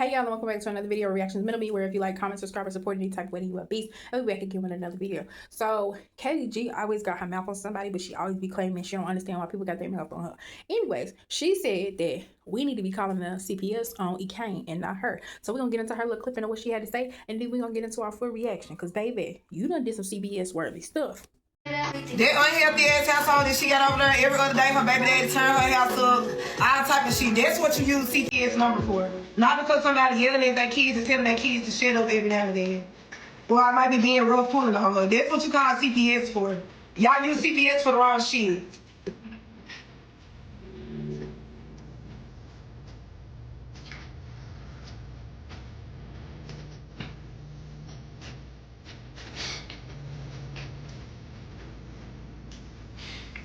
Hey y'all, and welcome back to another video of Reactions MiddleMe, where if you like, comment, subscribe, or support any type of way you a beast, I'll be back again with another video. So Kayleigh always got her mouth on somebody, but she always be claiming she don't understand why people got their mouth on her. Anyways, she said that we need to be calling the CPS on Ekane and not her. So we're gonna get into her little clipping of what she had to say, and then we're gonna get into our full reaction. Cause baby, you done did some CBS worthy stuff. That unhealthy ass household that she got over there every other day, her baby daddy turn her house up, all type of shit. That's what you use CPS number for. Not because somebody yelling at their kids and telling their kids to shut up every now and then. Or I might be being real pulling on her. That's what you call CPS for. Y'all use CPS for the wrong shit.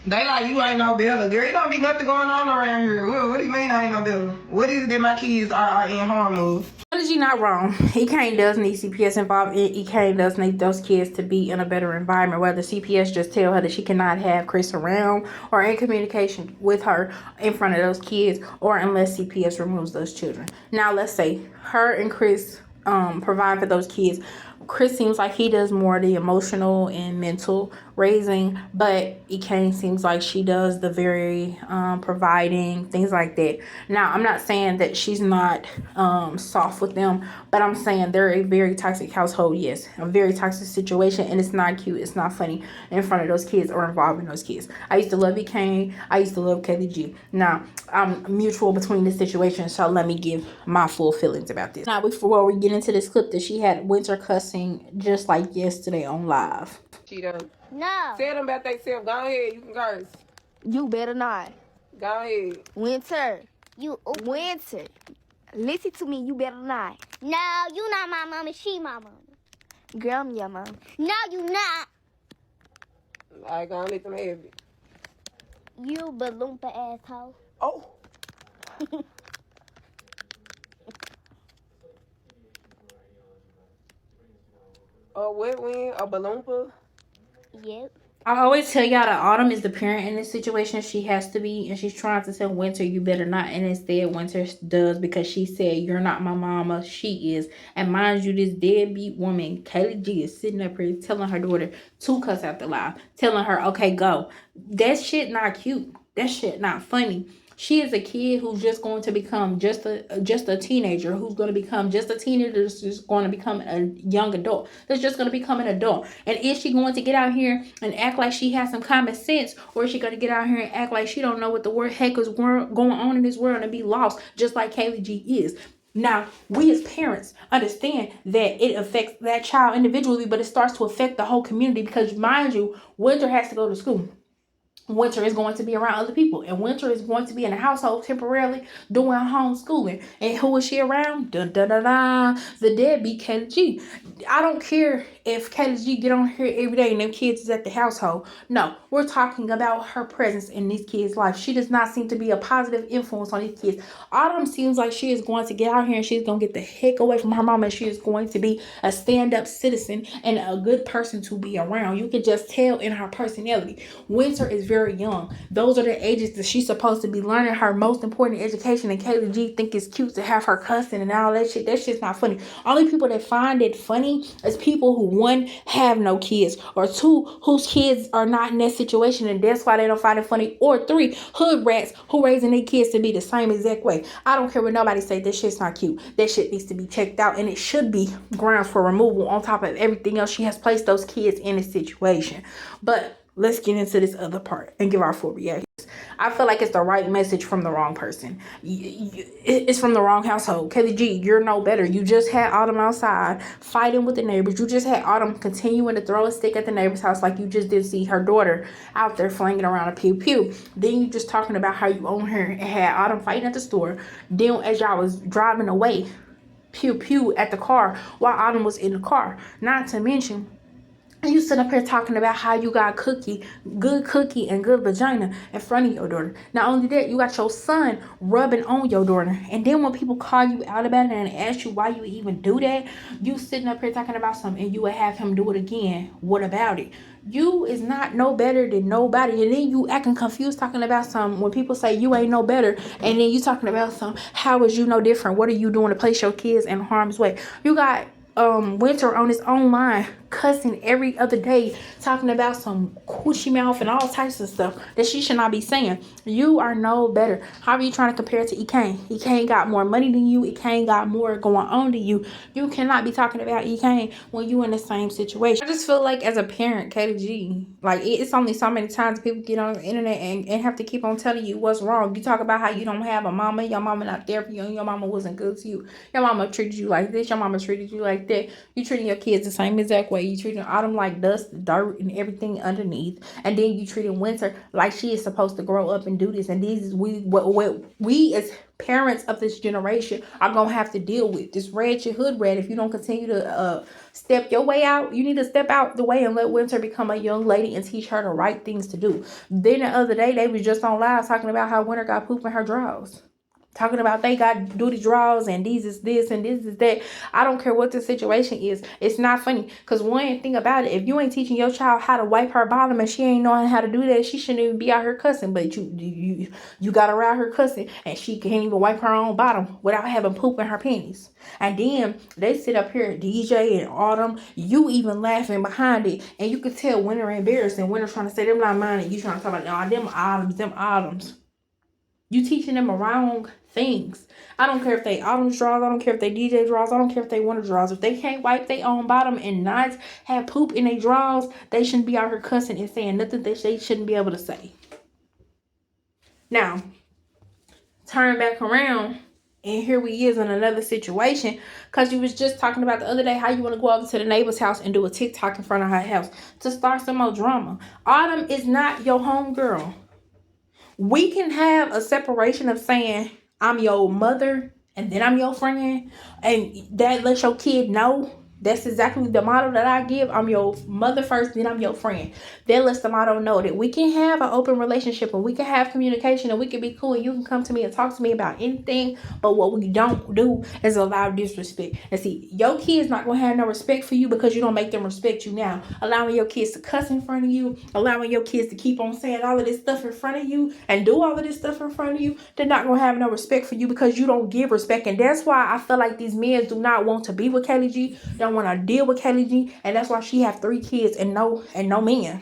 They like, you ain't no better. Girl, it don't be nothing going on around here. What do you mean I ain't no better? What is it that my kids are in harm of? She not wrong. Ekane does need CPS involved. Ekane does need those kids to be in a better environment. Whether CPS just tell her that she cannot have Chris around or in communication with her in front of those kids, or unless CPS removes those children. Now let's say her and Chris provide for those kids. Chris seems like he does more of the emotional and mental raising, but Ekane seems like she does the very providing, things like that. Now, I'm not saying that she's not soft with them, but I'm saying they're a very toxic household, yes. A very toxic situation, and it's not cute, it's not funny in front of those kids or involving those kids. I used to love Ekane, I used to love Kayleigh. Now, I'm mutual between this situation, so let me give my full feelings about this. Now, before we get into this clip that she had Winter cussing just like yesterday on live. She done. No. Tell them about themselves. Go ahead. You can curse. You better not. Go ahead. Winter. Winter. Listen to me. You better not. No, you not my mama. She my mama. Girl, I'm your mom. No, you not. I gonna let them have it. You balloompa asshole. Oh. A wet wing, a balloompa. Yep. I always tell y'all that Autumn is the parent in this situation. She has to be, and she's trying to tell Winter, you better not. And instead, Winter does, because she said, you're not my mama. She is. And mind you, this deadbeat woman, Kayleigh is sitting up here telling her daughter to cuss out the loud, telling her, okay, go. That shit not cute. That shit not funny. She is a kid who's just going to become just a teenager, who's going to become just a teenager, that's just going to become a young adult, that's just going to become an adult. And is she going to get out here and act like she has some common sense, or is she going to get out here and act like she don't know what the heck is going on in this world and be lost, just like Kayleigh is? Now, we as parents understand that it affects that child individually, but it starts to affect the whole community, because mind you, Winter has to go to school. Winter is going to be around other people, and Winter is going to be in a household temporarily doing homeschooling. And who is she around? The deadbeat Kayleigh. I don't care if Kayleigh get on here every day and them kids is at the household. No, we're talking about her presence in these kids' life. She does not seem to be a positive influence on these kids. Autumn seems like she is going to get out here and she's going to get the heck away from her mama, and she is going to be a stand-up citizen and a good person to be around. You can just tell in her personality. Winter is very young. Those are the ages that she's supposed to be learning her most important education, and Kayleigh think it's cute to have her cussing and all that shit. That shit's not funny. Only people that find it funny is people who, one, have no kids, or two, whose kids are not in that situation and that's why they don't find it funny, or three, hood rats who raising their kids to be the same exact way. I don't care what nobody say, that shit's not cute. That shit needs to be checked out, and it should be grounds for removal on top of everything else she has placed those kids in this situation. But let's get into this other part and give our full reaction. I feel like it's the right message from the wrong person. It's from the wrong household. Kayleigh, you're no better. You just had Autumn outside fighting with the neighbors. You just had Autumn continuing to throw a stick at the neighbor's house, like you just did see her daughter out there flinging around a pew-pew. Then you just talking about how you own her and had Autumn fighting at the store. Then as y'all was driving away, pew-pew at the car while Autumn was in the car. Not to mention, You sit up here talking about how you got good cookie and good vagina in front of your daughter. Not only that, you got your son rubbing on your daughter. And then when people call you out about it and ask you why you even do that, you sitting up here talking about something and you would have him do it again. What about it? You is not no better than nobody. And then you acting confused talking about something when people say you ain't no better. And then you talking about something, how is you no different? What are you doing to place your kids in harm's way? You got Winter on his own line cussing every other day, talking about some coochie mouth and all types of stuff that she should not be saying. You are no better. How are you trying to compare it to Ekane? Ekane got more money than you. Ekane got more going on than you. You cannot be talking about Ekane when you in the same situation. I just feel like as a parent, Kayleigh G, like it's only so many times people get on the internet and have to keep on telling you what's wrong. You talk about how you don't have a mama, your mama not there for you, and your mama wasn't good to you. Your mama treated you like this, your mama treated you like that. You treating your kids the same exact way. You treating Autumn like dust, dirt, and everything underneath. And then you treating Winter like she is supposed to grow up and do this. And these is what we as parents of this generation are gonna have to deal with. Just red your hood red. If you don't continue to step your way out, you need to step out the way and let Winter become a young lady and teach her the right things to do. Then the other day they was just on live talking about how Winter got poop in her drawers. Talking about they got duty draws and these is this and this is that. I don't care what the situation is. It's not funny. Because one thing about it, if you ain't teaching your child how to wipe her bottom and she ain't knowing how to do that, she shouldn't even be out here cussing. But you got her out here cussing and she can't even wipe her own bottom without having poop in her panties. And then they sit up here, DJ and Autumn, you even laughing behind it. And you can tell Winter embarrassed and Winter trying to say them not mine and you trying to talk about them Autumns. You teaching them wrong things. I don't care if they Autumn draws. I don't care if they DJ draws. I don't care if they Winter draws. If they can't wipe their own bottom and not have poop in their draws, they shouldn't be out here cussing and saying nothing that they shouldn't be able to say. Now, turn back around, and here we is in another situation, because you was just talking about the other day how you want to go over to the neighbor's house and do a TikTok in front of her house to start some more drama. Autumn is not your homegirl. We can have a separation of saying, I'm your mother and then I'm your friend. And that lets your kid know that's exactly the motto that I give. I'm your mother first, then I'm your friend. That lets the motto know that we can have an open relationship and we can have communication and we can be cool and you can come to me and talk to me about anything. But what we don't do is allow disrespect. And see, your kids not going to have no respect for you because you don't make them respect you now. Allowing your kids to cuss in front of you, allowing your kids to keep on saying all of this stuff in front of you and do all of this stuff in front of you, they're not going to have no respect for you because you don't give respect. And that's why I feel like these men do not want to be with Kayleigh G. Don't want to deal with Kayleigh G, and that's why she have 3 kids and no man,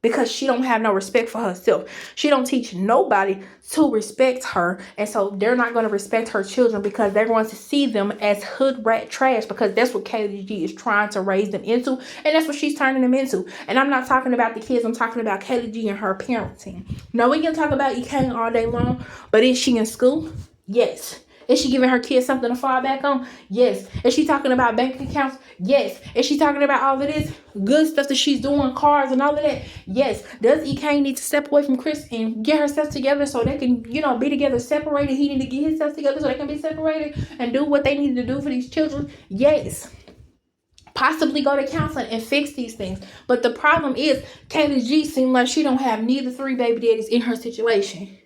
because she don't have no respect for herself. She don't teach nobody to respect her, and so they're not going to respect her children because they're going to see them as hood rat trash, because that's what Kayleigh G is trying to raise them into, and that's what she's turning them into. And I'm not talking about the kids, I'm talking about Kayleigh G and her parenting. Now, we can talk about Ekane all day long, but is she in school? Yes. Is she giving her kids something to fall back on? Yes. Is she talking about bank accounts? Yes. Is she talking about all of this good stuff that she's doing, cars and all of that? Yes. Does Ekane need to step away from Chris and get herself together so they can, be together separated? He need to get himself together so they can be separated and do what they need to do for these children? Yes. Possibly go to counseling and fix these things. But the problem is Kayleigh G seems like she don't have neither 3 baby daddies in her situation.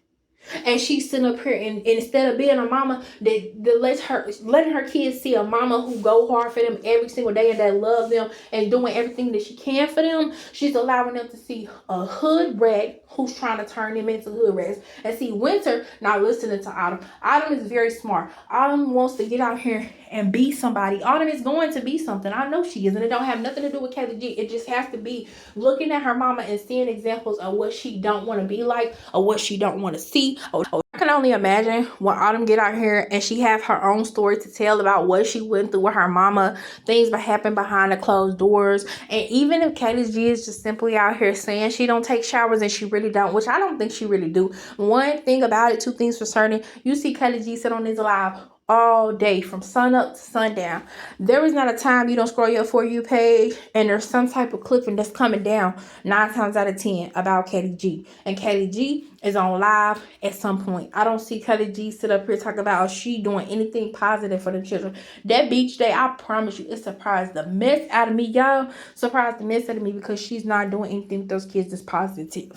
And she's sitting up here and instead of being a mama that letting her kids see a mama who go hard for them every single day and that love them and doing everything that she can for them, she's allowing them to see a hood rat who's trying to turn them into hood rats. And see, Winter not listening to Autumn. Autumn is very smart. Autumn wants to get out here and be somebody. Autumn is going to be something. I know she is, and it don't have nothing to do with Kayleigh G. It just has to be looking at her mama and seeing examples of what she don't want to be like or what she don't want to see. I can only imagine when Autumn get out here and she have her own story to tell about what she went through with her mama, things that happen behind the closed doors. And even if Kayleigh G is just simply out here saying she don't take showers and she really don't, which I don't think she really do. One thing about it, 2 things for certain, you see Kayleigh G sit on this live all day from sun up to sundown. There is not a time you don't scroll your For You page and there's some type of clipping that's coming down 9 times out of 10 about Kayleigh G. And Kayleigh G is on live at some point. I don't see Kayleigh G sit up here talking about she doing anything positive for the children. That beach day, I promise you, it surprised the mess out of me, y'all. Surprised the mess out of me because she's not doing anything with those kids that's positive.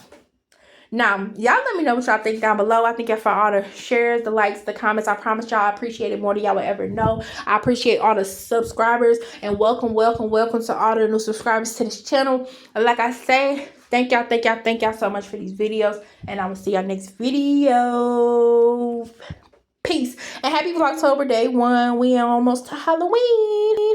Now, y'all let me know what y'all think down below. I think for all the shares, the likes, the comments, I promise y'all I appreciate it more than y'all would ever know. I appreciate all the subscribers and welcome to all the new subscribers to this channel. And like I say, thank y'all so much for these videos. And I will see y'all next video. Peace. And happy Vlogtober Day 1. We are almost to Halloween.